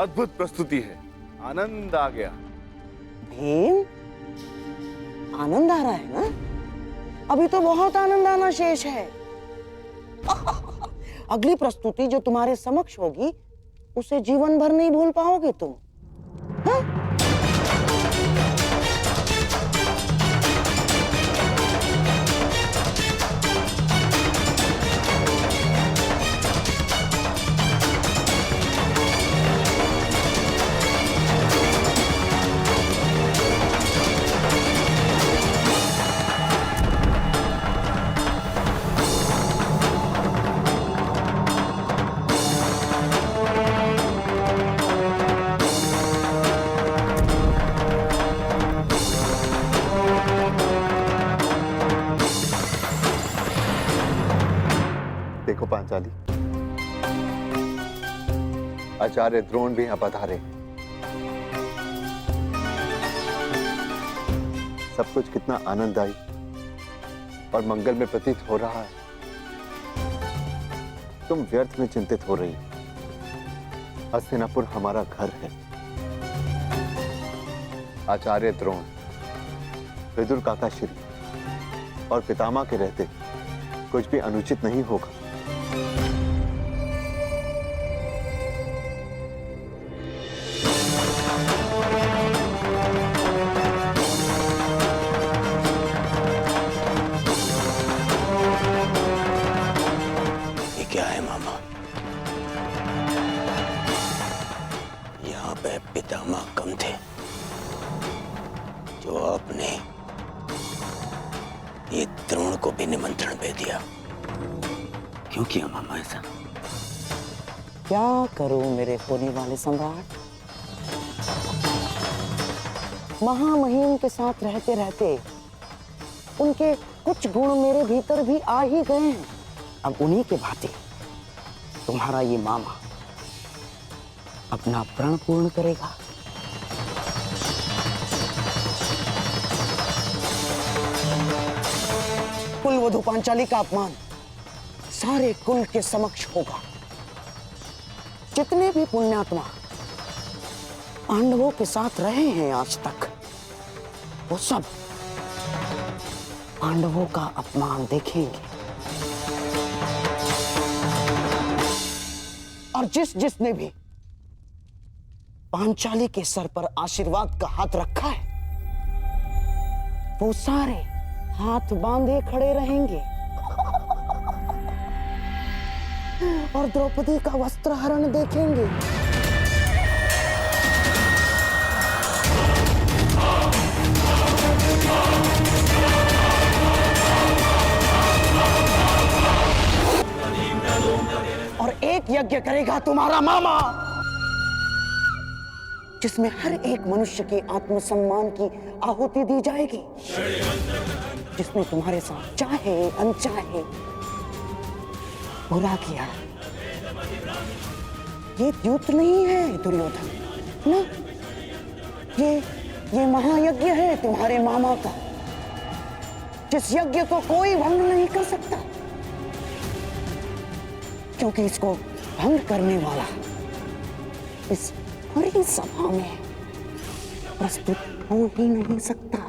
अद्भुत प्रस्तुति है, आनंद आ गया। भीम, आनंद आ रहा है ना? अभी तो बहुत आनंद आना शेष है। अगली प्रस्तुति जो तुम्हारे समक्ष होगी उसे जीवन भर नहीं भूल पाओगे तुम। हाँ? देखो पांचाली, आचार्य द्रोण भी यहाँ पधारे। सब कुछ कितना आनंददायी और मंगल में प्रतीत हो रहा है। तुम व्यर्थ में चिंतित हो रही। हस्तिनापुर हमारा घर है। आचार्य द्रोण, विदुर काका श्री और पितामह के रहते कुछ भी अनुचित नहीं होगा। ये क्या है मामा? यहाँ पे पितामह कम थे जो आपने ये द्रोण को भी निमंत्रण दे दिया। क्यों किया मामा ऐसा? क्या करूं मेरे होने वाले सम्राट? महामहिम के साथ रहते रहते उनके कुछ गुण मेरे भीतर भी आ ही गए हैं। अब उन्हीं के भांति तुम्हारा ये मामा अपना प्रण पूर्ण करेगा। कुलवधु पांचाली का अपमान सारे कुल के समक्ष होगा। जितने भी पुण्यात्मा पांडवों के साथ रहे हैं आज तक, वो सब पांडवों का अपमान देखेंगे। और जिसने भी पांचाली के सर पर आशीर्वाद का हाथ रखा है, वो सारे हाथ बांधे खड़े रहेंगे और द्रौपदी का वस्त्र हरण देखेंगे। और एक यज्ञ करेगा तुम्हारा मामा, जिसमें हर एक मनुष्य के आत्मसम्मान की आहुति दी जाएगी, जिसने तुम्हारे साथ चाहे अनचाहे बुरा किया। ये द्यूत नहीं है दुर्योधन ना, ये महायज्ञ है तुम्हारे मामा का, जिस यज्ञ को कोई भंग नहीं कर सकता, क्योंकि इसको भंग करने वाला इस पूरी सभा में प्रस्तुत हो ही नहीं सकता।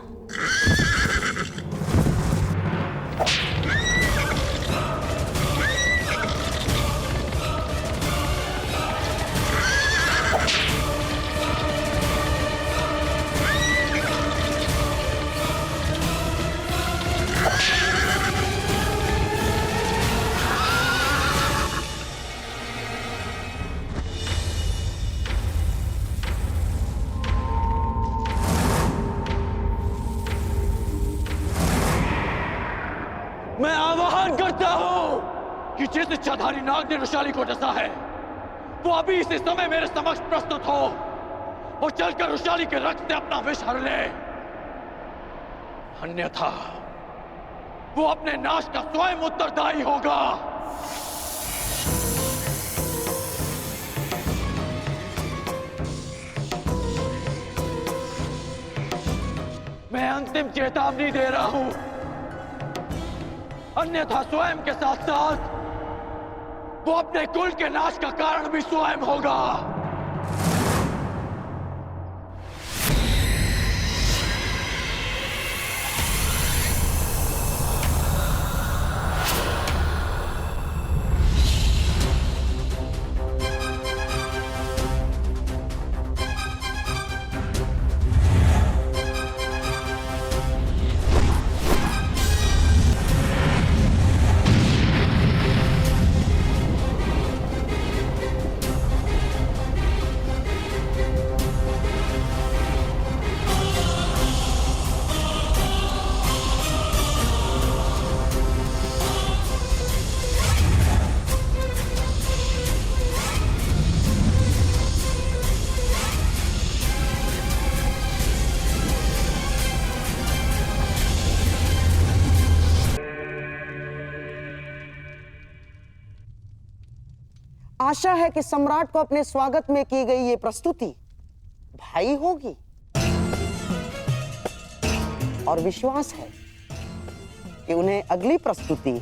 मैं आह्वान करता हूं कि जिस इच्छाधारी नाग ने रुशाली को डसा है, वो अभी इसी समय मेरे समक्ष प्रस्तुत हो और चलकर रुशाली के रक्त से अपना विष हर ले। अन्यथा वो अपने नाश का स्वयं उत्तरदायी होगा। मैं अंतिम चेतावनी दे रहा हूं, अन्यथा स्वयं के साथ साथ वो अपने कुल के नाश का कारण भी स्वयं होगा। आशा है कि सम्राट को अपने स्वागत में की गई ये प्रस्तुति भाई होगी और विश्वास है कि उन्हें अगली प्रस्तुति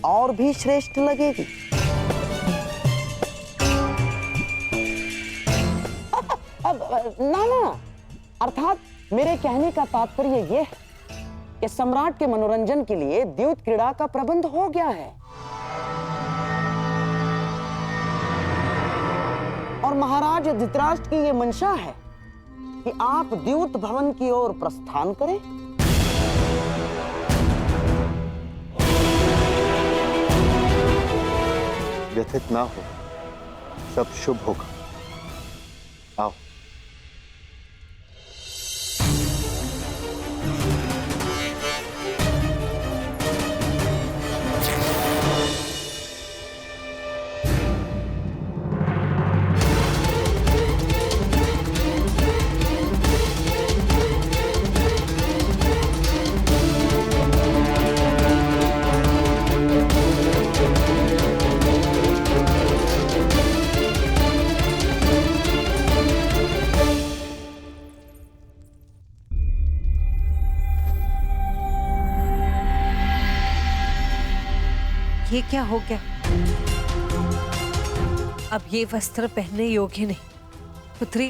और भी श्रेष्ठ लगेगी। अब ना, अर्थात मेरे कहने का तात्पर्य यह है कि सम्राट के मनोरंजन के लिए द्यूत क्रीड़ा का प्रबंध हो गया है और महाराज धृतराष्ट्र की यह मंशा है कि आप द्यूत भवन की ओर प्रस्थान करें। व्यथित ना हो, सब शुभ होगा। आओ। ये क्या हो गया? अब ये वस्त्र पहनने योग्य नहीं। पुत्री,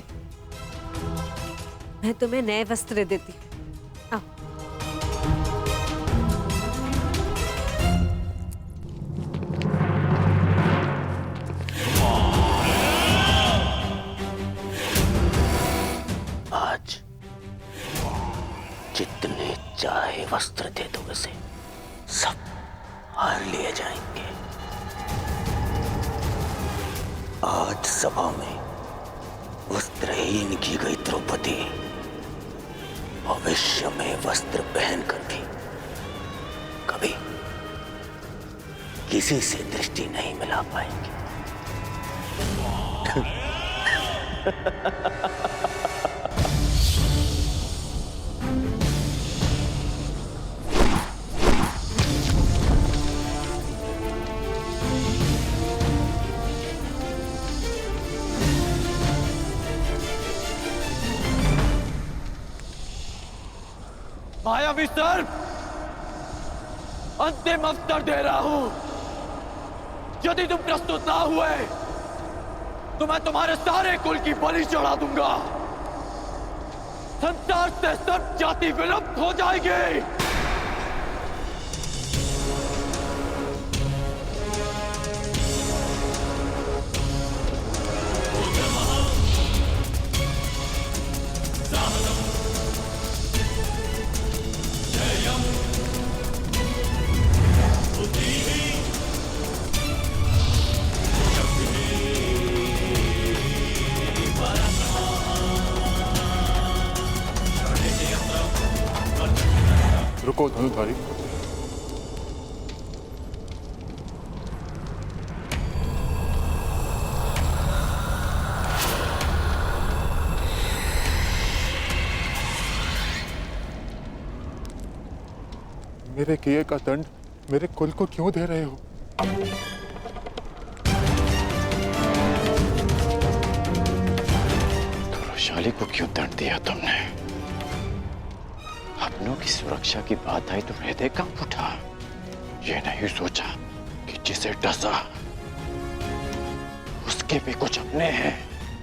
मैं तुम्हें नए वस्त्र देती हूँ। आओ। आज जितने चाहे वस्त्र दे दो उसे, सब हार लिए जाएंगे। आज सभा में वस्त्रहीन की गई द्रौपदी भविष्य में वस्त्र पहनकर भी कभी किसी से दृष्टि नहीं मिला पाएंगे। मायावी सर्प, अंतिम अवसर दे रहा हूं। यदि तुम प्रस्तुत ना हुए तो मैं तुम्हारे सारे कुल की बलि चढ़ा दूंगा। संसार से सब जाति विलुप्त हो जाएगी। रुको धनुधारी, मेरे किए का दंड मेरे कुल को क्यों दे रहे हो? वैशाली को क्यों दंड दिया तुमने? अपनों की सुरक्षा की बात आई तो हृदय कांप उठा। ये नहीं सोचा कि जिसे डसा उसके भी कुछ अपने हैं।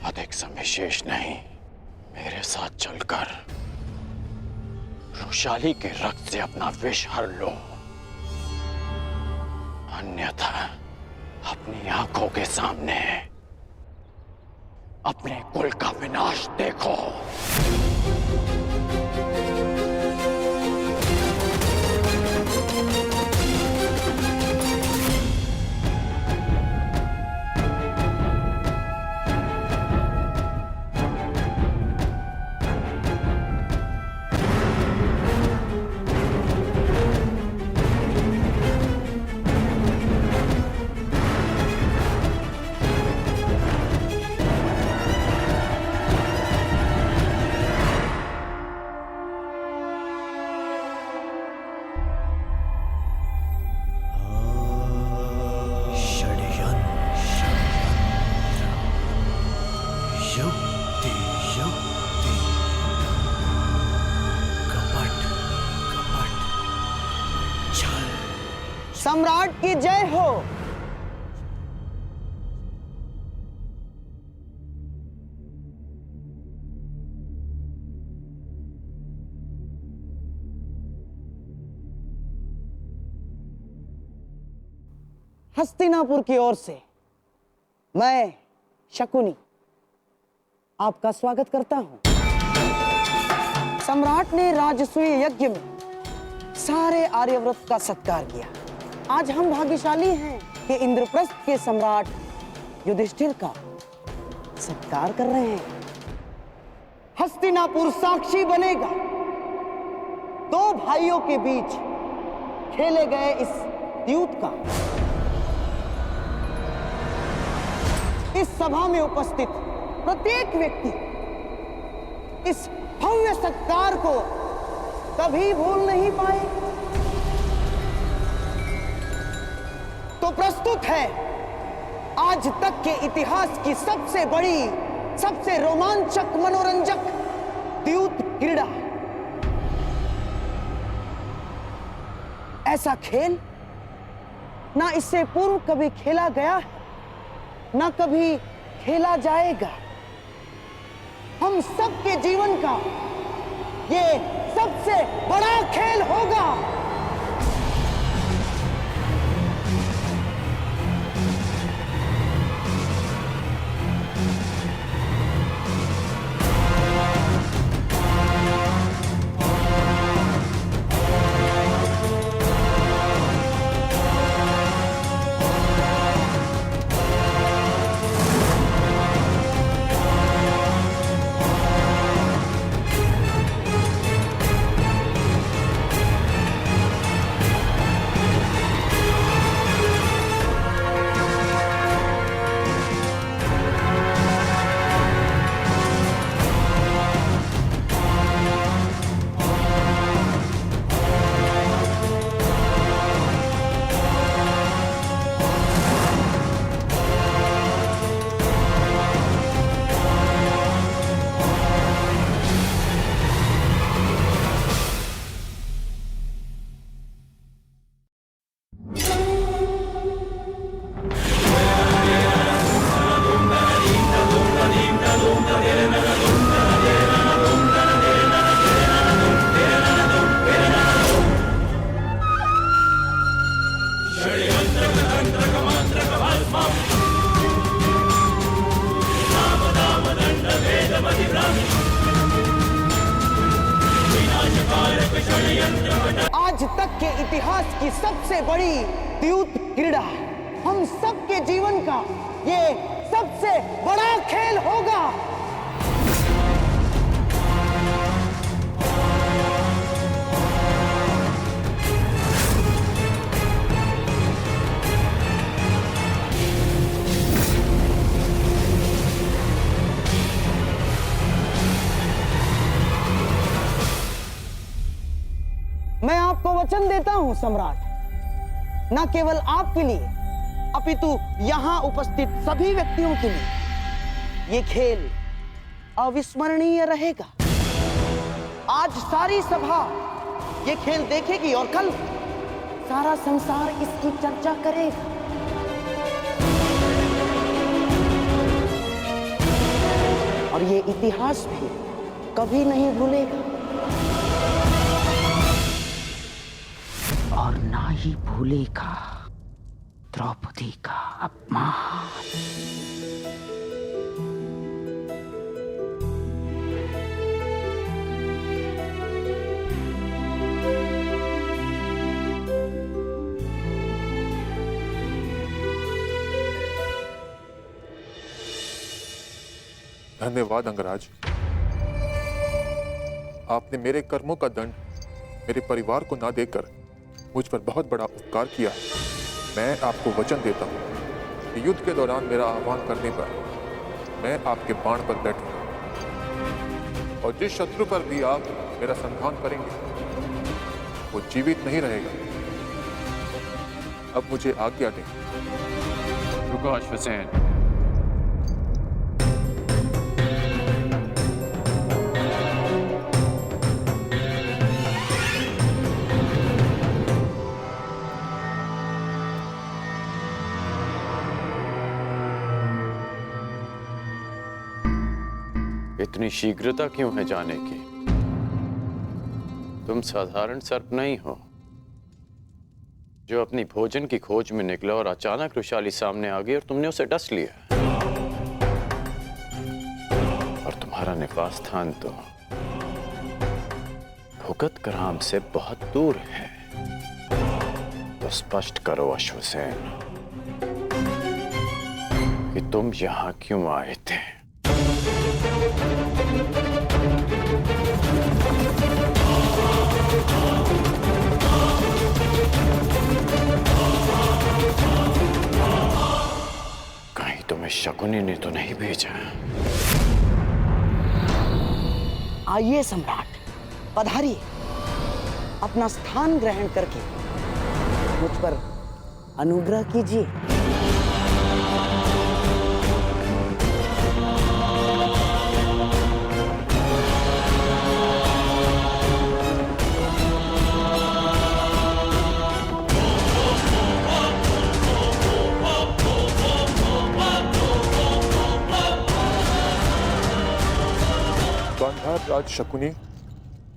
अधिक समय शेष नहीं, मेरे साथ चलकर वैशाली के रक्त से अपना विष हर लो, अन्यथा अपनी आंखों के सामने अपने कुल का विनाश देखो। सम्राट की जय हो। हस्तिनापुर की ओर से मैं शकुनी आपका स्वागत करता हूं। सम्राट ने राजसूय यज्ञ में सारे आर्यव्रत का सत्कार किया। आज हम भाग्यशाली हैं कि इंद्रप्रस्थ के सम्राट युधिष्ठिर का सत्कार कर रहे हैं। हस्तिनापुर साक्षी बनेगा दो भाइयों के बीच खेले गए इस युद्ध का। इस सभा में उपस्थित प्रत्येक व्यक्ति इस भव्य सत्कार को कभी भूल नहीं पाए। तो प्रस्तुत है आज तक के इतिहास की सबसे बड़ी, सबसे रोमांचक, मनोरंजक द्यूत क्रीड़ा। ऐसा खेल ना इससे पूर्व कभी खेला गया है, ना कभी खेला जाएगा। हम सबके जीवन का ये सबसे बड़ा खेल होगा। आज तक के इतिहास की सबसे बड़ी द्यूत क्रीड़ा, हम सबके जीवन का ये सबसे बड़ा खेल होगा। मैं आपको वचन देता हूं सम्राट, न केवल आपके लिए अपितु यहां उपस्थित सभी व्यक्तियों के लिए ये खेल अविस्मरणीय रहेगा। आज सारी सभा ये खेल देखेगी और कल सारा संसार इसकी चर्चा करेगा। और ये इतिहास भी कभी नहीं भूलेगा और ना ही भूलेगा द्रौपदी का अपमान। धन्यवाद अंगराज। आपने मेरे कर्मों का दंड मेरे परिवार को ना देकर मुझ पर बहुत बड़ा उपकार किया है। मैं आपको वचन देता हूँ कि युद्ध के दौरान मेरा आह्वान करने पर मैं आपके बाण पर बैठूंगा और जिस शत्रु पर भी आप मेरा संधान करेंगे वो जीवित नहीं रहेगा। अब मुझे आज्ञा दें। रुको अश्वसेन, इतनी शीघ्रता क्यों है जाने की? तुम साधारण सर्प नहीं हो जो अपनी भोजन की खोज में निकला और अचानक रुशाली सामने आ गई और तुमने उसे डस लिया। और तुम्हारा निवास स्थान तो भुगत ग्राम से बहुत दूर है। तो स्पष्ट करो अश्वसेन कि तुम यहां क्यों आए थे? कहीं तुम्हें शकुनी ने तो नहीं भेजा? आइए सम्राट, पधारिए। अपना स्थान ग्रहण करके मुझ पर अनुग्रह कीजिए। गांधार राज शकुनी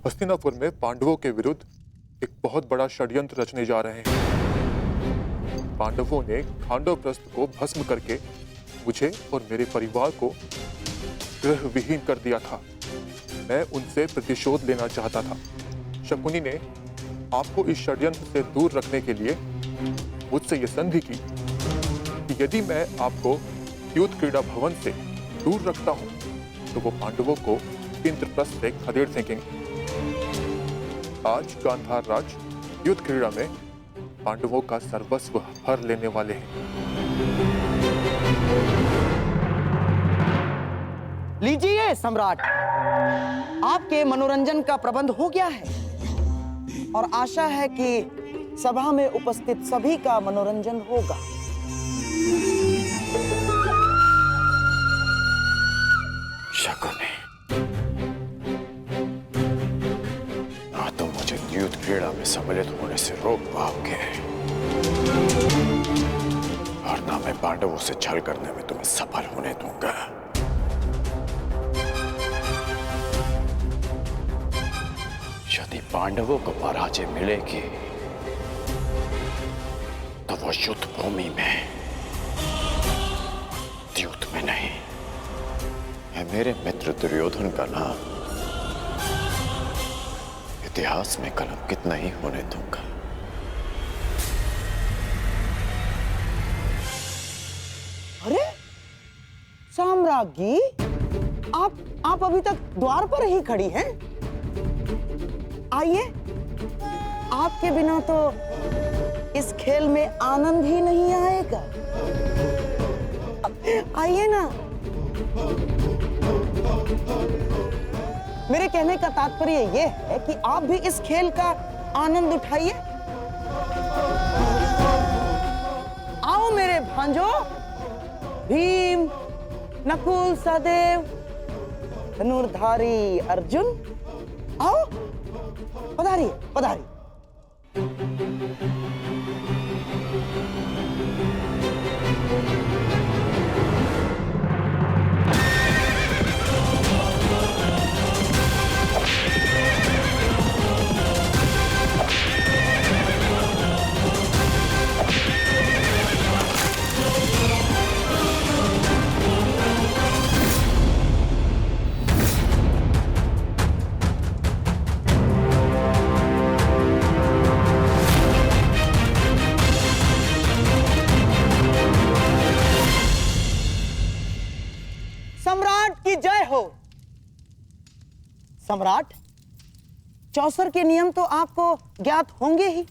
हस्तिनापुर में पांडवों के विरुद्ध एक बहुत बड़ा षड्यंत्र रचने जा रहे हैं। पांडवों ने खांडवप्रस्थ को भस्म करके मुझे और मेरे परिवार को गृह विहीन कर दिया था। मैं उनसे प्रतिशोध लेना चाहता था। शकुनी ने आपको इस षड्यंत्र से दूर रखने के लिए मुझसे यह संधि की कि यदि मैं आपको युद्ध क्रीड़ा भवन से दूर रखता हूं तो वो पांडवों को इंद्रप्रस्थ से खदेड़ फेंकेंगे। आज गांधार राज युद्ध क्रीड़ा में पांडवों का सर्वस्व हर लेने वाले हैं। लीजिए सम्राट, आपके मनोरंजन का प्रबंध हो गया है और आशा है कि सभा में उपस्थित सभी का मनोरंजन होगा। शकुनी, ना तुम मुझे युद्ध क्रीड़ा में सम्मिलित होने से रोक पाओगे और ना मैं पांडवों से छल करने में तुम्हें सफल होने दूंगा। यदि पांडवों को पराजय मिलेगी तो वो युद्ध भूमि में, युद्ध में नहीं। मैं मेरे मित्र दुर्योधन का नाम इतिहास में कलंकित नहीं होने दूंगा। अरे साम्राज्ञी, आप अभी तक द्वार पर ही खड़ी हैं? आइए, आपके बिना तो इस खेल में आनंद ही नहीं आएगा। आइए ना। मेरे कहने का तात्पर्य यह है कि आप भी इस खेल का आनंद उठाइए। आओ मेरे भांजो, भीम, नकुल, सहदेव, धनुर्धारी अर्जुन, आओ, पधारिए, पधारिए। सम्राट की जय हो। सम्राट, चौसर के नियम तो आपको ज्ञात होंगे ही।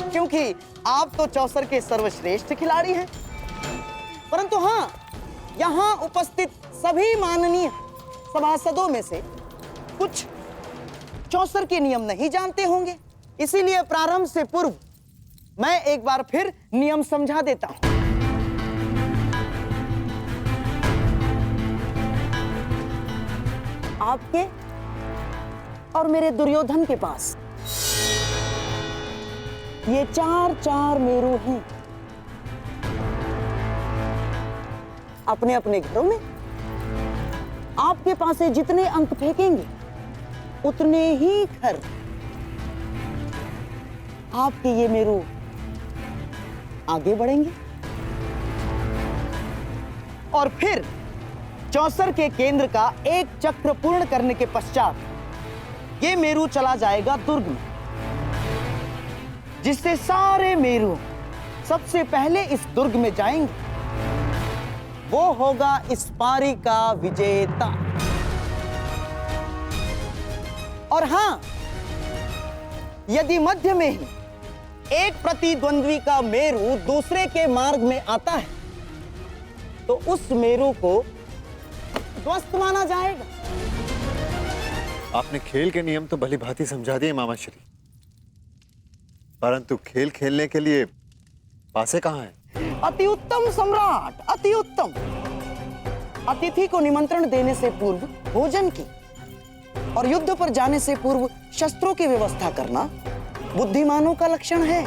क्योंकि आप तो चौसर के सर्वश्रेष्ठ खिलाड़ी हैं। परंतु हां, यहां उपस्थित सभी माननीय सभासदों में से कुछ चौसर के नियम नहीं जानते होंगे। इसीलिए प्रारंभ से पूर्व मैं एक बार फिर नियम समझा देता हूं। आपके और मेरे दुर्योधन के पास ये चार मेरु हैं। अपने अपने घरों में। आपके पास से जितने अंक फेंकेंगे उतने ही घर आपके ये मेरू आगे बढ़ेंगे। और फिर चौसर के केंद्र का एक चक्र पूर्ण करने के पश्चात ये मेरू चला जाएगा दुर्ग में, जिससे सारे मेरू सबसे पहले इस दुर्ग में जाएंगे। वो होगा इस पारी का विजेता। और हां, यदि मध्य में ही एक प्रतिद्वंद्वी का मेरू दूसरे के मार्ग में आता है तो उस मेरू को ध्वस्त माना जाएगा। आपने खेल के नियम तो भली भांति समझा दिए मामाश्री, परंतु खेल खेलने के लिए पासे कहाँ हैं? अति उत्तम सम्राट, अति उत्तम। अतिथि को निमंत्रण देने से पूर्व भोजन की और युद्ध पर जाने से पूर्व शस्त्रों की व्यवस्था करना बुद्धिमानों का लक्षण है।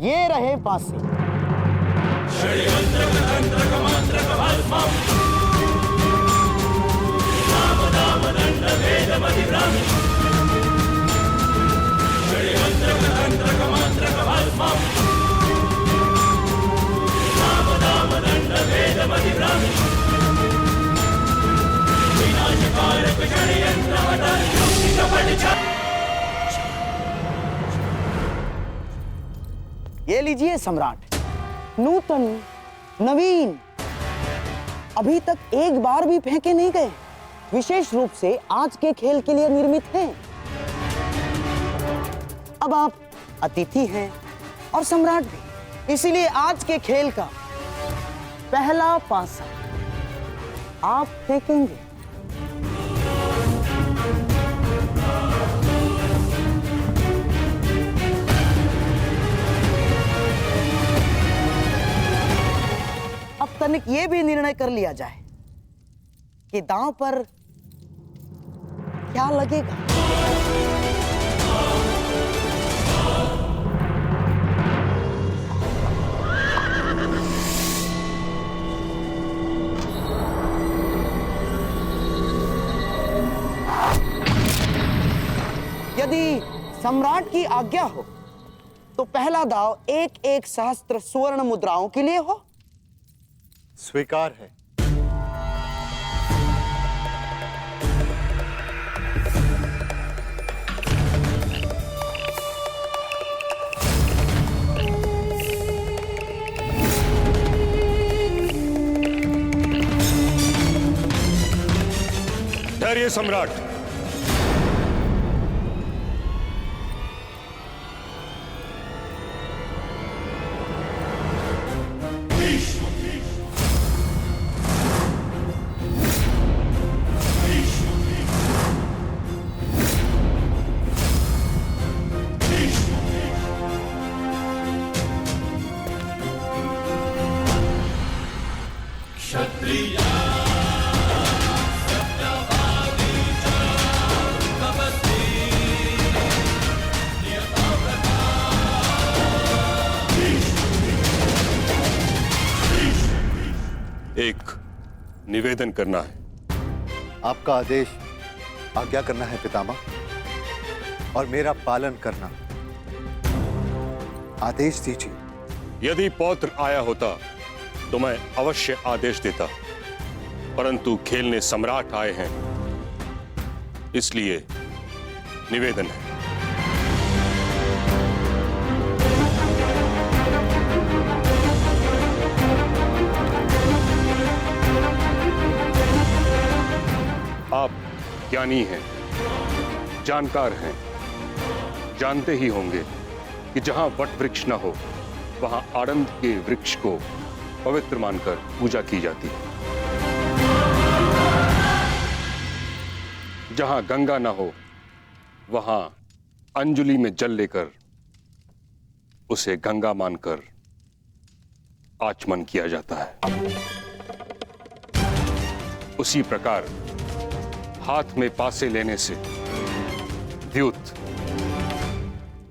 ये रहे पासे। ये लीजिए सम्राट, नूतन नवीन अभी तक एक बार भी फेंके नहीं गए, विशेष रूप से आज के खेल के लिए निर्मित हैं। अब आप अतिथि हैं और सम्राट भी, इसीलिए आज के खेल का पहला पासा आप फेंकेंगे। अब तनिक ये भी निर्णय कर लिया जाए कि दांव पर क्या लगेगा। यदि सम्राट की आज्ञा हो तो पहला दाव 1-1 सहस्त्र स्वर्ण मुद्राओं के लिए हो। स्वीकार है। ठहरिए सम्राट। एक निवेदन करना है। आपका आदेश आज्ञा करना है पितामह, और मेरा पालन करना। आदेश दीजिए। यदि पौत्र आया होता तो मैं अवश्य आदेश देता, परंतु खेलने सम्राट आए हैं, इसलिए निवेदन है। आप ज्ञानी हैं, जानकार हैं, जानते ही होंगे कि जहां वट वृक्ष न हो वहां आनंद के वृक्ष को पवित्र मानकर पूजा की जाती है। जहां गंगा न हो वहां अंजलि में जल लेकर उसे गंगा मानकर आचमन किया जाता है। उसी प्रकार हाथ में पासे लेने से द्युत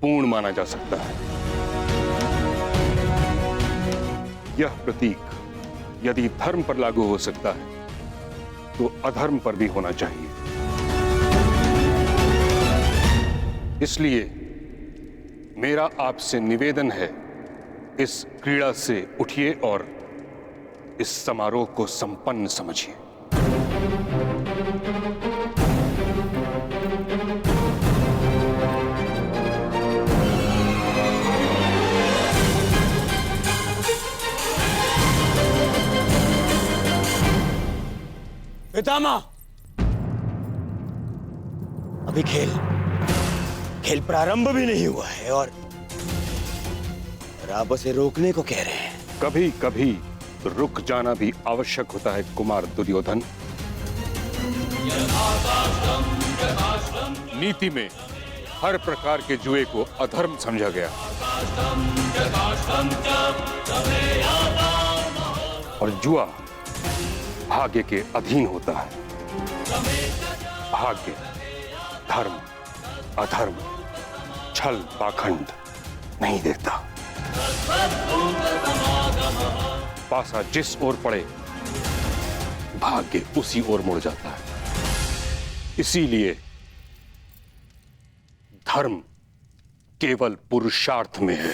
पूर्ण माना जा सकता है। यह प्रतीक यदि धर्म पर लागू हो सकता है तो अधर्म पर भी होना चाहिए। इसलिए मेरा आपसे निवेदन है, इस क्रीड़ा से उठिए और इस समारोह को संपन्न समझिए। पितामह, अभी खेल प्रारंभ भी नहीं हुआ है और आप उसे रोकने को कह रहे हैं। कभी कभी रुक जाना भी आवश्यक होता है कुमार दुर्योधन। नीति में हर प्रकार के जुए को अधर्म समझा गया और जुआ भाग्य के अधीन होता है। भाग्य, धर्म, अधर्म, छल, पाखंड नहीं देखता। पासा जिस ओर पड़े भाग्य उसी ओर मुड़ जाता है। इसीलिए धर्म केवल पुरुषार्थ में है।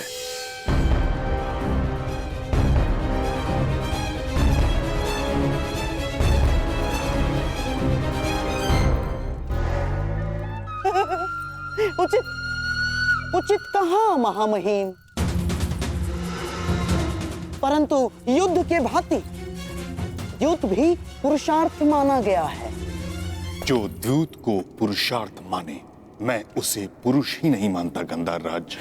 उचित कहा महामहिम, परंतु युद्ध के भांति द्यूत भी पुरुषार्थ माना गया है। जो द्यूत को पुरुषार्थ माने, मैं उसे पुरुष ही नहीं मानता गंधार राज।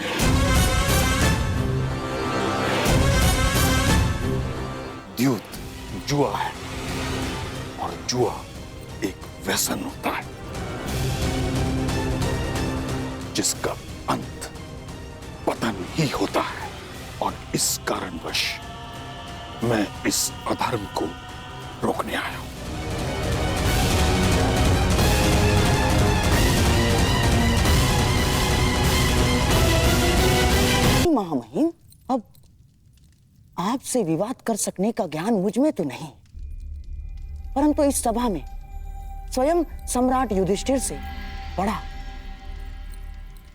द्यूत जुआ है और जुआ एक व्यसन होता है जिसका अंत पतन ही होता है। और इस कारणवश मैं इस अधर्म को रोकने आया हूं। महामहिम, अब आपसे विवाद कर सकने का ज्ञान मुझ में तो नहीं, परंतु इस सभा में स्वयं सम्राट युधिष्ठिर से बड़ा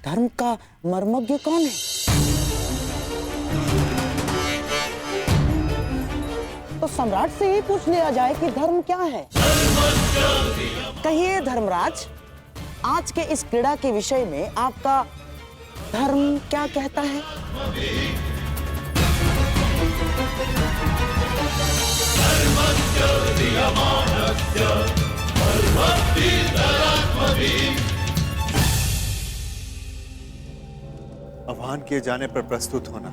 धर्म का मर्मज्ञ कौन है? तो सम्राट से ही पूछ लिया जाए कि धर्म क्या है। कहिए धर्मराज, आज के इस क्रीड़ा के विषय में आपका धर्म क्या कहता है? आह्वान किए जाने पर प्रस्तुत होना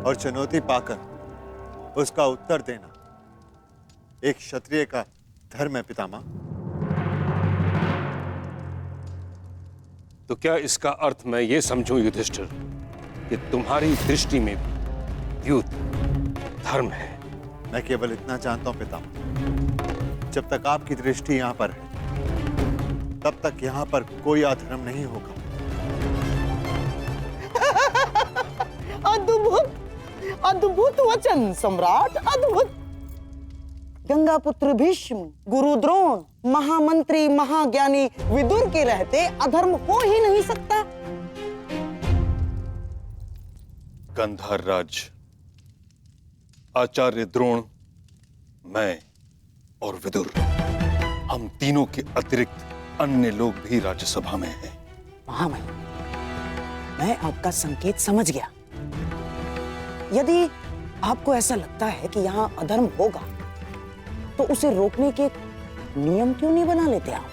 और चुनौती पाकर उसका उत्तर देना एक क्षत्रिय का धर्म है पितामह। तो क्या इसका अर्थ मैं ये समझूं युधिष्ठिर कि तुम्हारी दृष्टि में भी द्यूत धर्म है? मैं केवल इतना जानता हूं पितामह, जब तक आपकी दृष्टि यहां पर है तब तक यहां पर कोई अधर्म नहीं होगा। अद्भुत अद्भुत वचन सम्राट, अद्भुत। गंगा पुत्र भीष्म, गुरु द्रोण, महामंत्री महाज्ञानी विदुर के रहते अधर्म हो ही नहीं सकता। गंधार राज, आचार्य द्रोण, मैं और विदुर, हम तीनों के अतिरिक्त अन्य लोग भी राज्यसभा में हैं। महामहिम, मैं आपका संकेत समझ गया। यदि आपको ऐसा लगता है कि यहाँ अधर्म होगा, तो उसे रोकने के नियम क्यों नहीं बना लेते आप?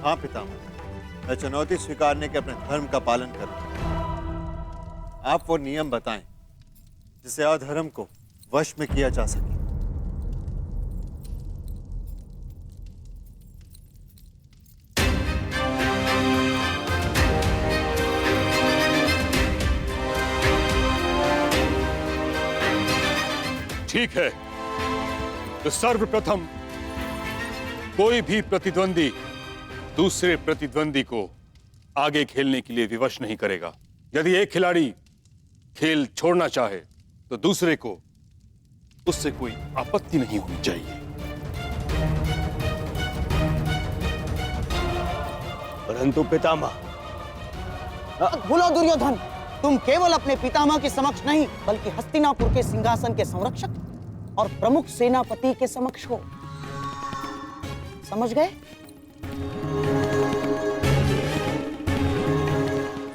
हाँ पितामह, मैं चुनौती स्वीकारने के अपने धर्म का पालन करूंगा। आप वो नियम बताएं जिसे अधर्म को वश में किया जा सके। ठीक है, तो सर्वप्रथम कोई भी प्रतिद्वंदी दूसरे प्रतिद्वंदी को आगे खेलने के लिए विवश नहीं करेगा। यदि एक खिलाड़ी खेल छोड़ना चाहे तो दूसरे को उससे कोई आपत्ति नहीं होनी चाहिए। परंतु पितामह, बोलो दुर्योधन, तुम केवल अपने पितामह के समक्ष नहीं बल्कि हस्तिनापुर के सिंहासन के संरक्षक और प्रमुख सेनापति के समक्ष हो। समझ गए?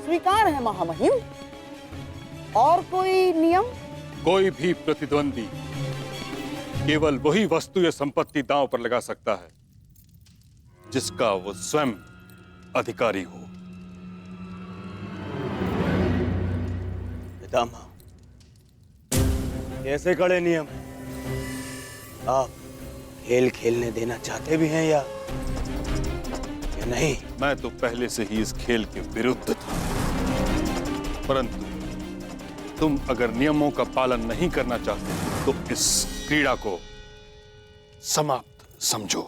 स्वीकार है महामहिम। और कोई नियम? कोई भी प्रतिद्वंदी केवल वही वस्तु या संपत्ति दांव पर लगा सकता है जिसका वो स्वयं अधिकारी हो। पितामह, कैसे कड़े नियम हैं? आप खेल खेलने देना चाहते भी हैं या नहीं? मैं तो पहले से ही इस खेल के विरुद्ध था, परंतु तुम अगर नियमों का पालन नहीं करना चाहते तो इस क्रीड़ा को समाप्त समझो।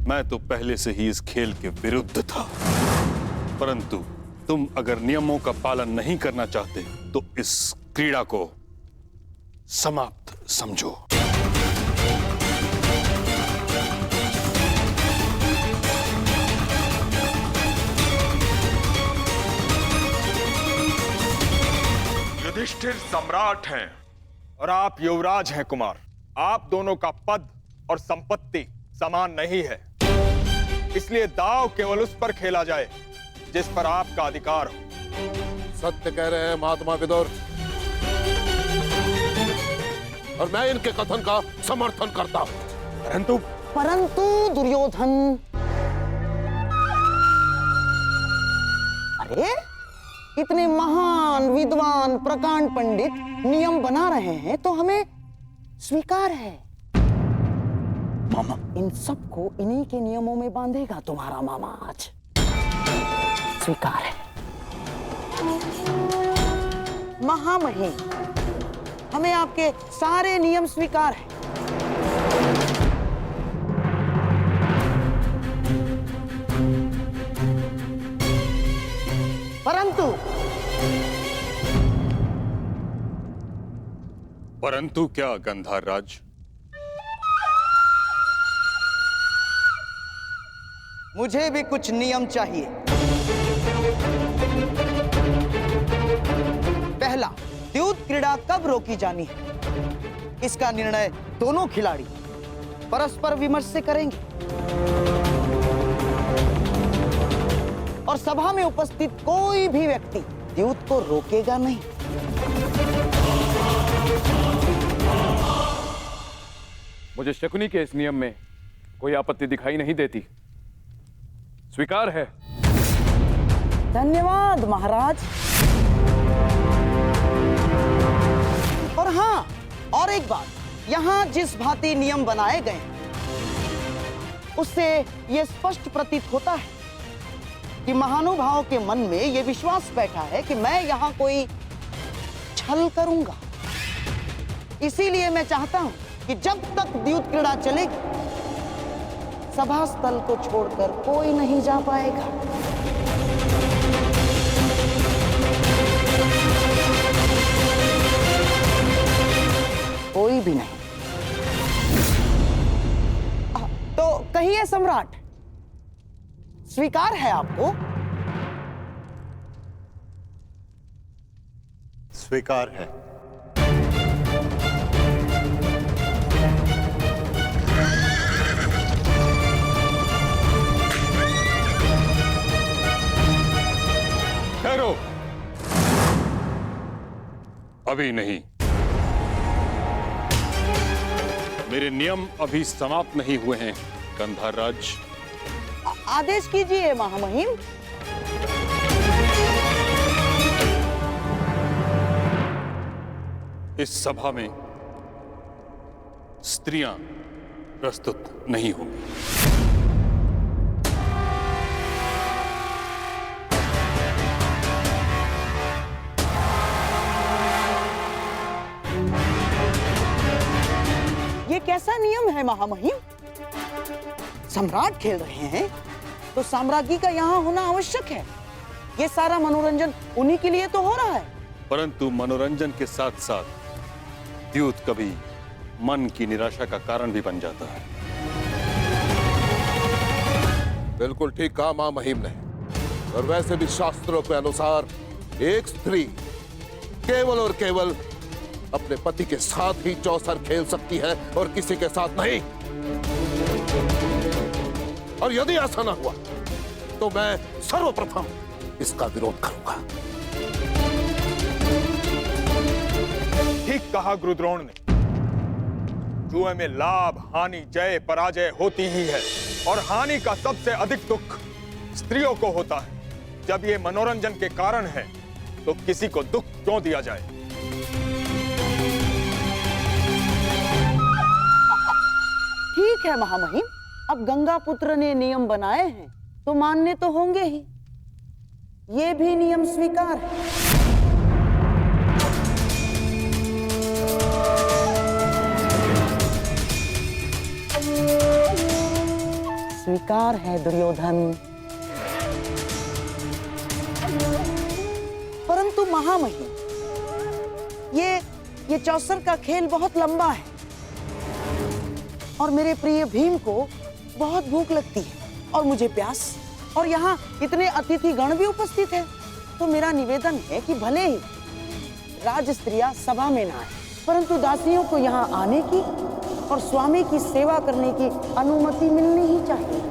मैं तो पहले से ही इस खेल के विरुद्ध था, परंतु तुम अगर नियमों का पालन नहीं करना चाहते तो इस क्रीड़ा को समाप्त समझो। युधिष्ठिर सम्राट हैं और आप युवराज हैं कुमार। आप दोनों का पद और संपत्ति समान नहीं है, इसलिए दांव केवल उस पर खेला जाए जिस पर आपका अधिकार हो। सत्य कह रहे हैं महात्मा विदुर, और मैं इनके कथन का समर्थन करता हूं। परंतु दुर्योधन, अरे इतने महान विद्वान प्रकांड पंडित नियम बना रहे हैं तो हमें स्वीकार है। मामा, इन सबको इन्हीं के नियमों में बांधेगा तुम्हारा मामा आज। स्वीकार है। महामहिम, हमें आपके सारे नियम स्वीकार है। परंतु क्या गंधार राज? मुझे भी कुछ नियम चाहिए। पहला, द्यूत क्रीड़ा कब रोकी जानी है, इसका निर्णय दोनों खिलाड़ी परस्पर विमर्श से करेंगे और सभा में उपस्थित कोई भी व्यक्ति द्यूत को रोकेगा नहीं। मुझे शकुनी के इस नियम में कोई आपत्ति दिखाई नहीं देती। स्वीकार है। धन्यवाद महाराज। और हाँ, और एक बात, यहाँ जिस भांति नियम बनाए गए उससे यह स्पष्ट प्रतीत होता है कि महानुभाव के मन में यह विश्वास बैठा है कि मैं यहाँ कोई छल करूंगा। इसीलिए मैं चाहता हूं कि जब तक द्यूत क्रीड़ा चलेगी सभा स्थल को छोड़कर कोई नहीं जा पाएगा। कोई भी नहीं। तो कहिए सम्राट, स्वीकार है आपको? स्वीकार है। ठहरो, अभी नहीं। मेरे नियम अभी समाप्त नहीं हुए हैं गंधार राज। आदेश कीजिए महामहिम। इस सभा में स्त्रियां प्रस्तुत नहीं होंगी। कैसा नियम है महामहिम? सम्राट खेल रहे हैं तो साम्राज्ञी का यहाँ होना आवश्यक है। ये सारा मनोरंजन उन्हीं के लिए तो हो रहा है। परंतु मनोरंजन के साथ साथ द्यूत कभी मन की निराशा का कारण भी बन जाता है। बिल्कुल ठीक कहा मां महिम ने। और वैसे भी शास्त्रों के अनुसार एक स्त्री केवल और केवल अपने पति के साथ ही चौसर खेल सकती है और किसी के साथ नहीं। और यदि ऐसा न हुआ तो मैं सर्वप्रथम इसका विरोध करूंगा। ठीक कहा गुरुद्रोण ने। जुए में लाभ, हानि, जय, पराजय होती ही है और हानि का सबसे अधिक दुख स्त्रियों को होता है। जब ये मनोरंजन के कारण है तो किसी को दुख क्यों दिया जाए? ठीक है महामहिम, अब गंगा पुत्र ने नियम बनाए हैं तो मानने तो होंगे ही। ये भी नियम स्वीकार है। स्वीकार है दुर्योधन। परंतु महामहिम, ये चौसर का खेल बहुत लंबा है और मेरे प्रिय भीम को बहुत भूख लगती है और मुझे प्यास, और यहाँ इतने अतिथि गण भी उपस्थित हैं। तो मेरा निवेदन है कि भले ही राज स्त्रियां सभा में ना आए, परंतु दासियों को यहाँ आने की और स्वामी की सेवा करने की अनुमति मिलनी ही चाहिए।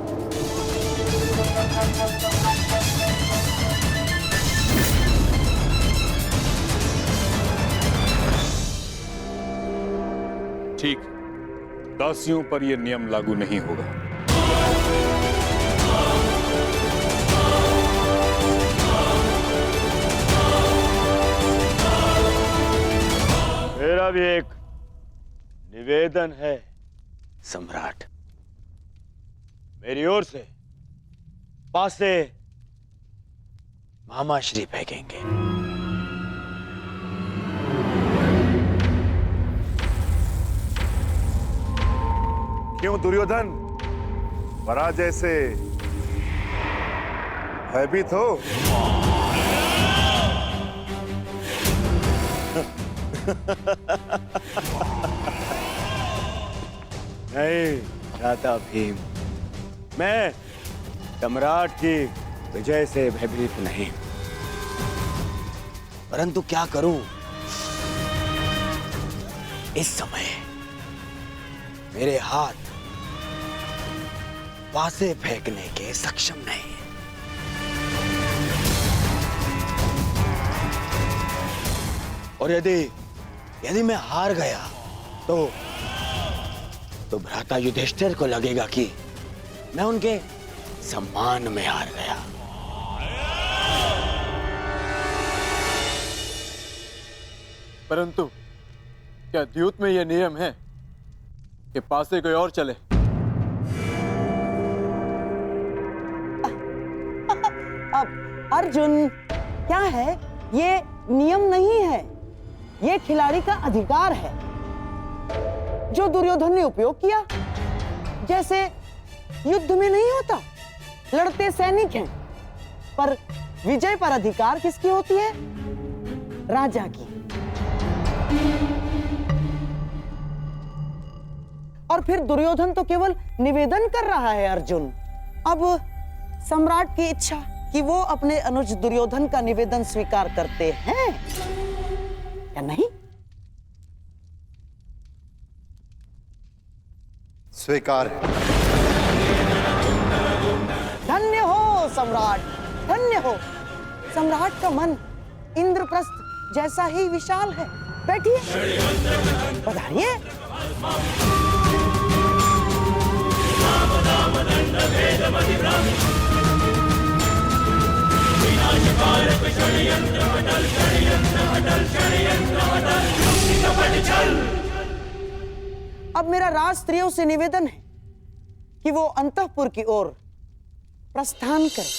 ठीक, दासियों पर यह नियम लागू नहीं होगा। मेरा भी एक निवेदन है सम्राट। मेरी ओर से पासे मामाश्री फेंकेंगे। क्यों दुर्योधन, पराजय से भयभीत हो? नहीं चाहता भीम, मैं सम्राट की विजय से भयभीत नहीं, परंतु क्या करूं, इस समय मेरे हाथ पासे फेंकने के सक्षम नहीं है। और यदि मैं हार गया तो भ्राता युधिष्ठिर को लगेगा कि मैं उनके सम्मान में हार गया। परंतु क्या द्यूत में यह नियम है कि पासे कोई और चले? अब अर्जुन, क्या है, ये नियम नहीं है, ये खिलाड़ी का अधिकार है जो दुर्योधन ने उपयोग किया। जैसे युद्ध में नहीं होता, लड़ते सैनिक हैं, पर विजय पर अधिकार किसकी होती है? राजा की। और फिर दुर्योधन तो केवल निवेदन कर रहा है अर्जुन। अब सम्राट की इच्छा कि वो अपने अनुज दुर्योधन का निवेदन स्वीकार करते हैं या नहीं? स्वीकार है। धन्य हो सम्राट, धन्य हो। सम्राट का मन इंद्रप्रस्थ जैसा ही विशाल है। बैठिए, बधाइए। अब मेरा राज स्त्रियों से निवेदन है कि वो अंतःपुर की ओर प्रस्थान करें।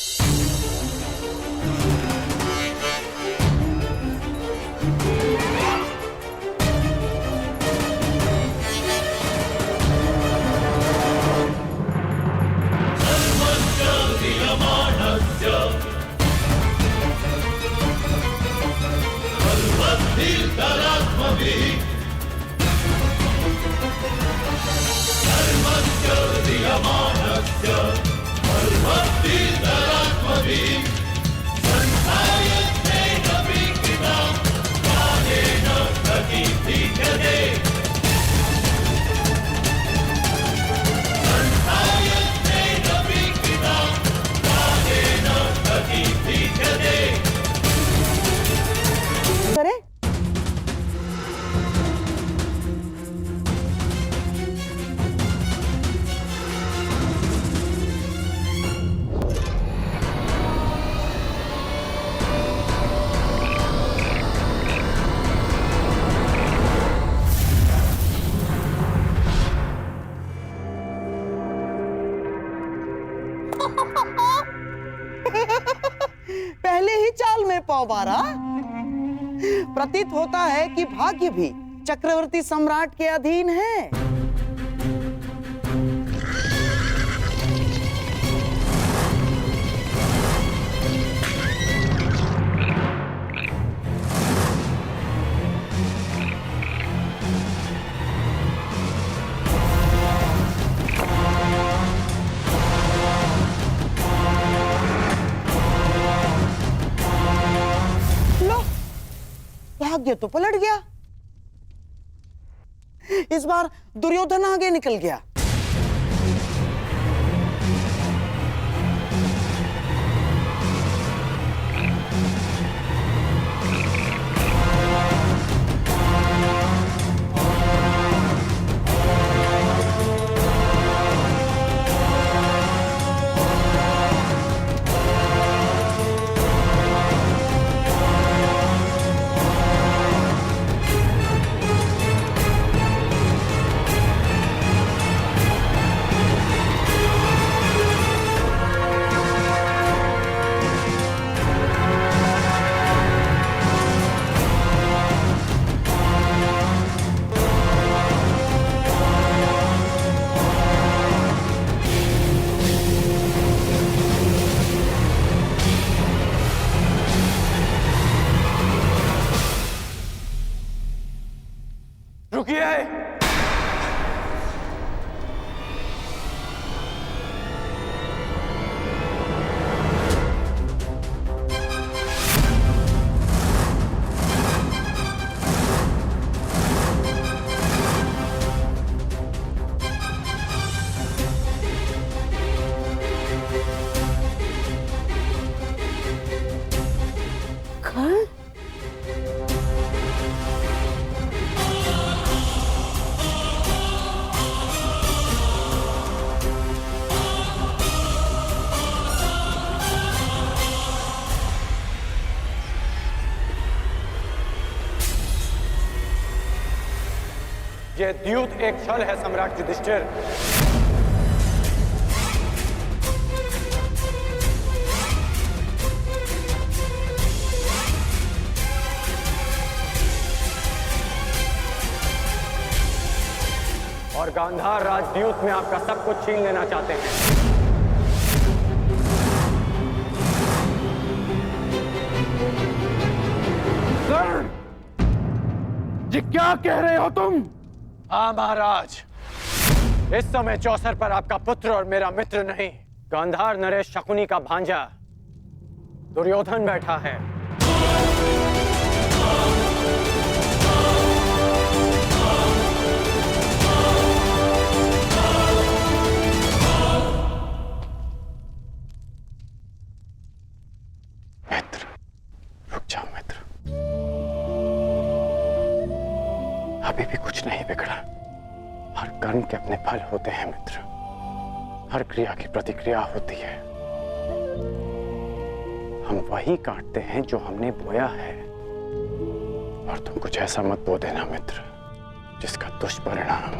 करे पहले ही चाल में पाव मारा। प्रतीत होता है कि भाग्य भी चक्रवर्ती सम्राट के अधीन है। भाग्य तो पलट गया। इस बार दुर्योधन आगे निकल गया। यह द्यूत एक छल है सम्राट युधिष्ठिर। और गांधार राजद्यूत में आपका सब कुछ छीन लेना चाहते हैं। कर्ण, ये क्या कह रहे हो तुम? हाँ महाराज, इस समय चौसर पर आपका पुत्र और मेरा मित्र नहीं, गांधार नरेश शकुनी का भांजा दुर्योधन बैठा है। मित्र, रुक जाओ मित्र। अभी भी कुछ नहीं बिगड़ा। हर कर्म के अपने फल होते हैं मित्र। हर क्रिया की प्रतिक्रिया होती है। हम वही काटते हैं जो हमने बोया है। और तुम कुछ ऐसा मत बो देना मित्र जिसका दुष्परिणाम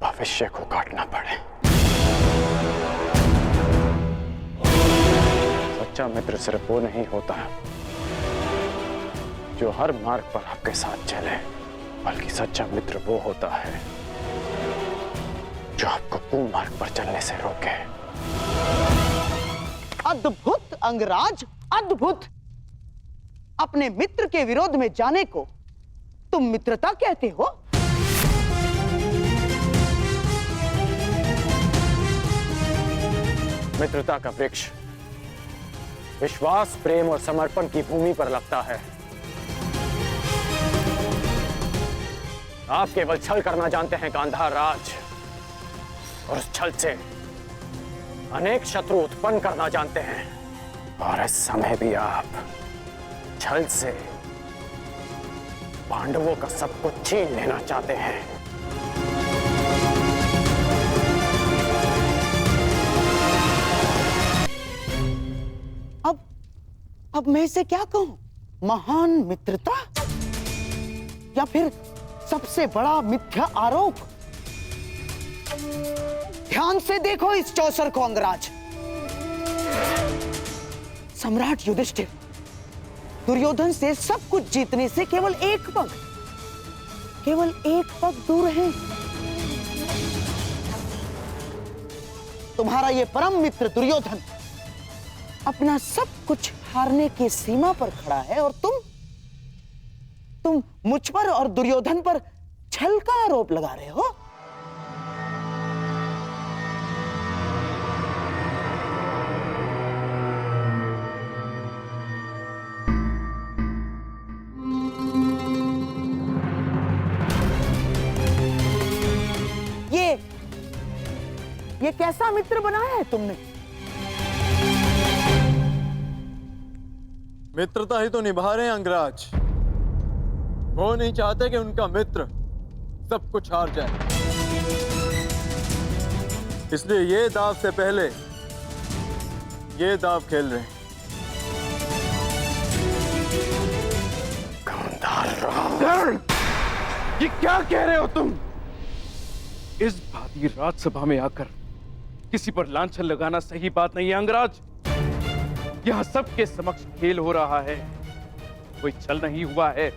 भविष्य को काटना पड़े। सच्चा मित्र सिर्फ वो नहीं होता जो हर मार्ग पर आपके साथ चले, बल्कि सच्चा मित्र वो होता है जो आपको कुमार्ग पर चलने से रोके। अद्भुत अंगराज, अद्भुत। अपने मित्र के विरोध में जाने को तुम मित्रता कहते हो? मित्रता का वृक्ष विश्वास, प्रेम और समर्पण की भूमि पर लगता है। आप केवल छल करना जानते हैं गांधार राज, और उस छल से अनेक शत्रु उत्पन्न करना जानते हैं। और इस समय भी आप छल से पांडवों का सब कुछ छीन लेना चाहते हैं। अब मैं इसे क्या कहूं? महान मित्रता या फिर सबसे बड़ा मिथ्या आरोप? ध्यान से देखो इस चौसर को अंगराज। सम्राट युधिष्ठिर दुर्योधन से सब कुछ जीतने से केवल एक पग दूर है। तुम्हारा ये परम मित्र दुर्योधन अपना सब कुछ हारने की सीमा पर खड़ा है, और तुम मुझ पर और दुर्योधन पर छल का आरोप लगा रहे हो। ये कैसा मित्र बनाया है तुमने? मित्रता ही तो निभा रहे हैं अंगराज। वो नहीं चाहते कि उनका मित्र सब कुछ हार जाए, इसलिए ये दाव से पहले ये दाव खेल रहे हैं। ये क्या कह रहे हो तुम? इस भांति राजसभा में आकर किसी पर लांछन लगाना सही बात नहीं है अंगराज। यहां सबके समक्ष खेल हो रहा है, कोई छल नहीं हुआ है।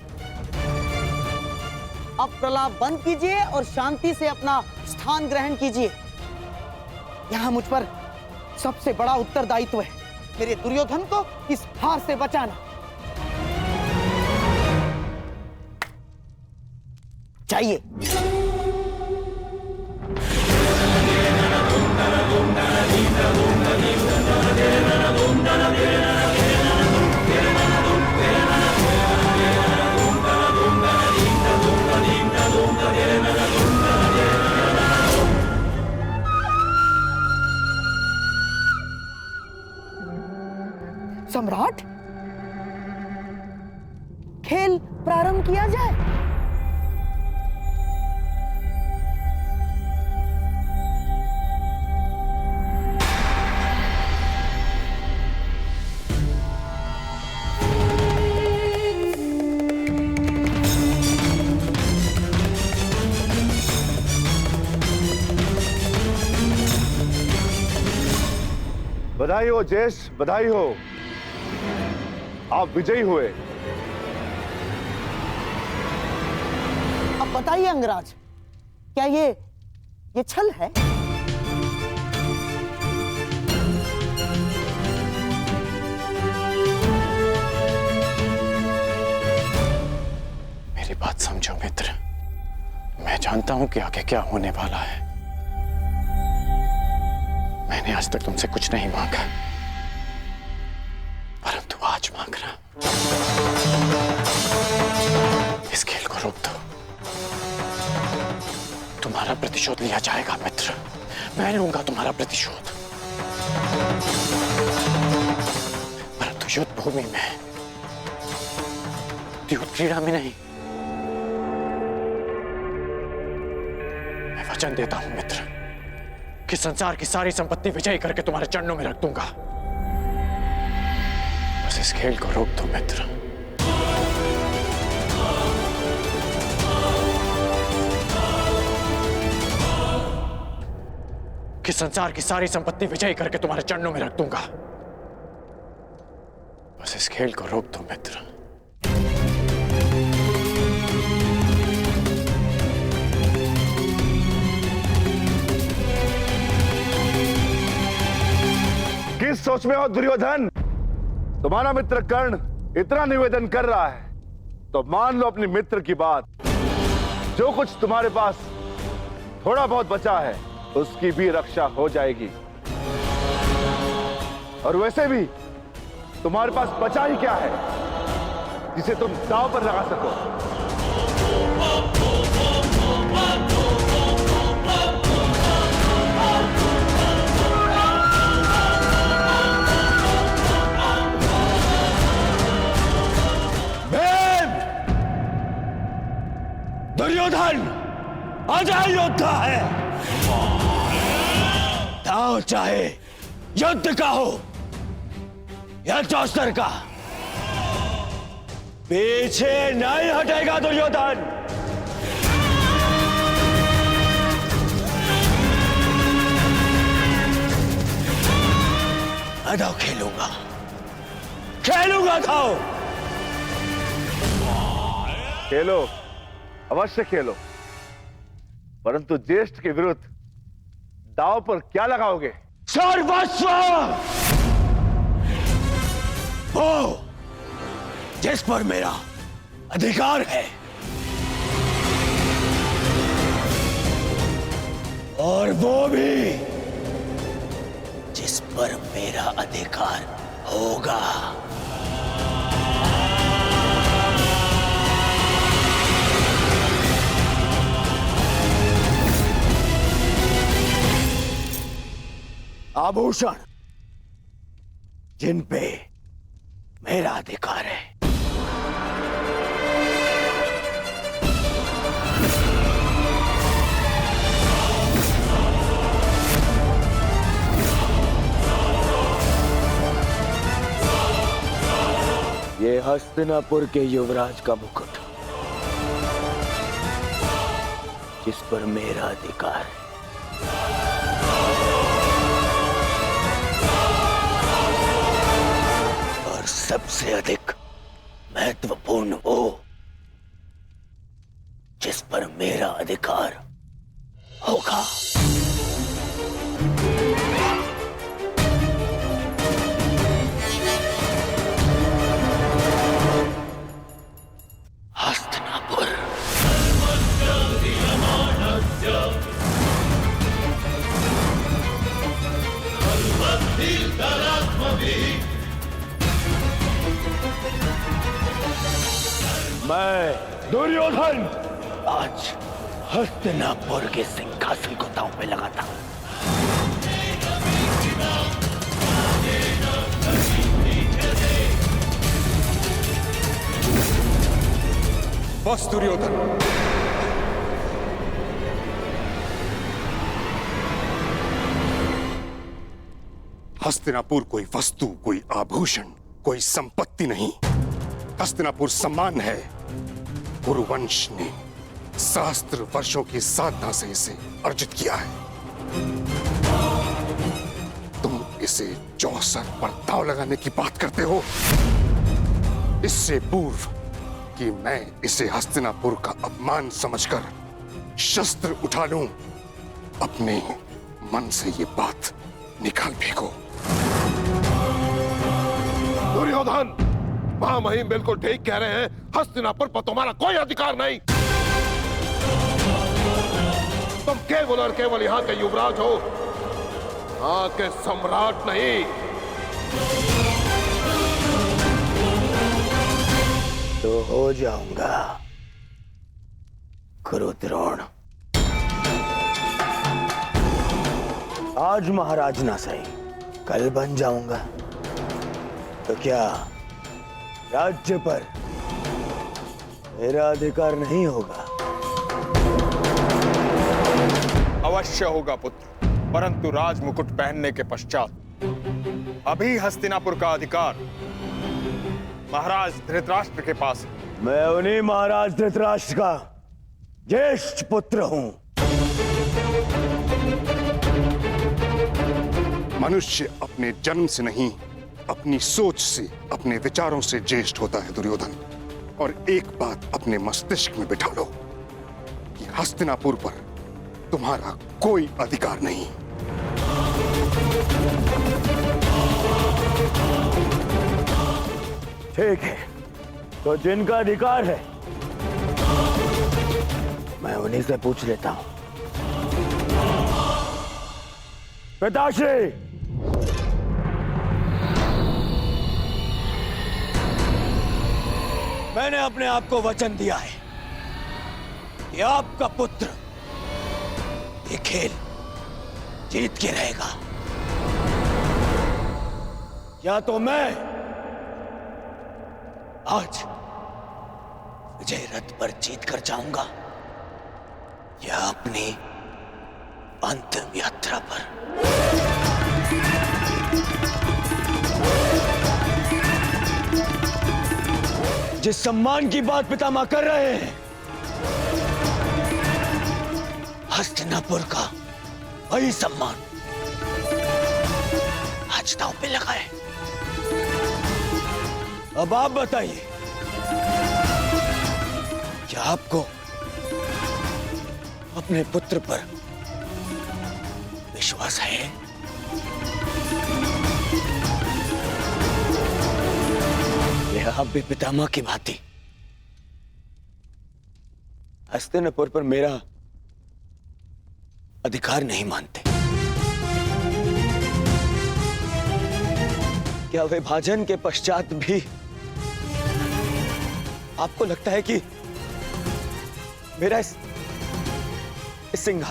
अब प्रलाप बंद कीजिए और शांति से अपना स्थान ग्रहण कीजिए। यहां मुझ पर सबसे बड़ा उत्तरदायित्व है, मेरे दुर्योधन को इस हार से बचाना। चाहिए सम्राट, खेल प्रारंभ किया जाए। बधाई हो जयेश, बधाई हो, आप विजयी हुए। अब बताइए अंगराज, क्या ये छल है? मेरी बात समझो मित्र, मैं जानता हूं कि आगे क्या होने वाला है। मैंने आज तक तुमसे कुछ नहीं मांगा, परंतु आज मांग रहा। इस खेल को रोक दो, तुम्हारा प्रतिशोध लिया जाएगा मित्र। मैं लूंगा तुम्हारा प्रतिशोध, परंतु युद्ध भूमि में, युद्ध क्रीड़ा में नहीं। मैं वचन देता हूं मित्र कि संसार की सारी संपत्ति विजयी करके तुम्हारे चरणों में रख दूंगा। बस इस खेल को रोक दो मित्र। कि संसार की सारी संपत्ति विजयी करके तुम्हारे चरणों में रख दूंगा। बस इस खेल को रोक दो मित्र। किस सोच में हो दुर्योधन? तुम्हारा मित्र कर्ण इतना निवेदन कर रहा है तो मान लो अपने मित्र की बात। जो कुछ तुम्हारे पास थोड़ा बहुत बचा है उसकी भी रक्षा हो जाएगी। और वैसे भी तुम्हारे पास बचा ही क्या है जिसे तुम दांव पर लगा सको? दुर्योधन अजय योद्धा है। दांव चाहे युद्ध का हो या चौसर का, पीछे नहीं हटेगा दुर्योधन। मैं दांव खेलूंगा, खेलूंगा दांव। खेलो, अवश्य खेलो, परंतु ज्येष्ठ के विरुद्ध दांव पर क्या लगाओगे? सर्वस्व, वो जिस पर मेरा अधिकार है और वो भी जिस पर मेरा अधिकार होगा। आभूषण जिन पे मेरा अधिकार है। ये हस्तिनापुर के युवराज का मुकुट, जिस पर मेरा अधिकार है। सबसे अधिक महत्वपूर्ण वो जिस पर मेरा अधिकार होगा। हस्तिनापुर। मैं दुर्योधन आज हस्तिनापुर के सिंहासन को दांव पे लगाता हूं। बस दुर्योधन, हस्तिनापुर कोई वस्तु, कोई आभूषण, कोई संपत्ति नहीं। हस्तिनापुर सम्मान है। कुरुवंश ने सहस्त्र वर्षों की साधना से इसे अर्जित किया है। तुम इसे चौसर पर दांव लगाने की बात करते हो। इससे पूर्व कि मैं इसे हस्तिनापुर का अपमान समझकर शस्त्र उठा लूं, अपने मन से ये बात निकाल फेंको। दुर्योधन, महामहिम बिल्कुल ठीक कह रहे हैं। हस्तिनापुर पर तुम्हारा कोई अधिकार नहीं। तुम केवल और केवल यहाँ के युवराज हो, यहाँ के सम्राट नहीं। तो हो जाऊंगा कुरुद्रोण। आज महाराज ना सही, कल बन जाऊंगा। तो क्या राज्य पर मेरा अधिकार नहीं होगा? अवश्य होगा पुत्र, परंतु राज मुकुट पहनने के पश्चात अभी हस्तिनापुर का अधिकार महाराज धृतराष्ट्र के पास है। मैं उन्हीं महाराज धृतराष्ट्र का ज्येष्ठ पुत्र हूं। मनुष्य अपने जन्म से नहीं, अपनी सोच से, अपने विचारों से ज्येष्ठ होता है दुर्योधन। और एक बात अपने मस्तिष्क में बिठा लो कि हस्तिनापुर पर तुम्हारा कोई अधिकार नहीं। ठीक है, तो जिनका अधिकार है मैं उन्हीं से पूछ लेता हूं। पिताश्री, मैंने अपने आप को वचन दिया है कि आपका पुत्र ये खेल जीत के रहेगा। या तो मैं आज विजय रथ पर जीत कर जाऊंगा या अपनी अंतिम यात्रा पर। जिस सम्मान की बात पितामह कर रहे हैं, हस्तिनापुर का वही सम्मान आज दांव पे लगा है। अब आप बताइए, क्या आपको अपने पुत्र पर विश्वास है? या आप भी पितामह की भांति हस्तिनापुर पर मेरा अधिकार नहीं मानते? क्या विभाजन के पश्चात भी आपको लगता है कि मेरा इस सिंहासन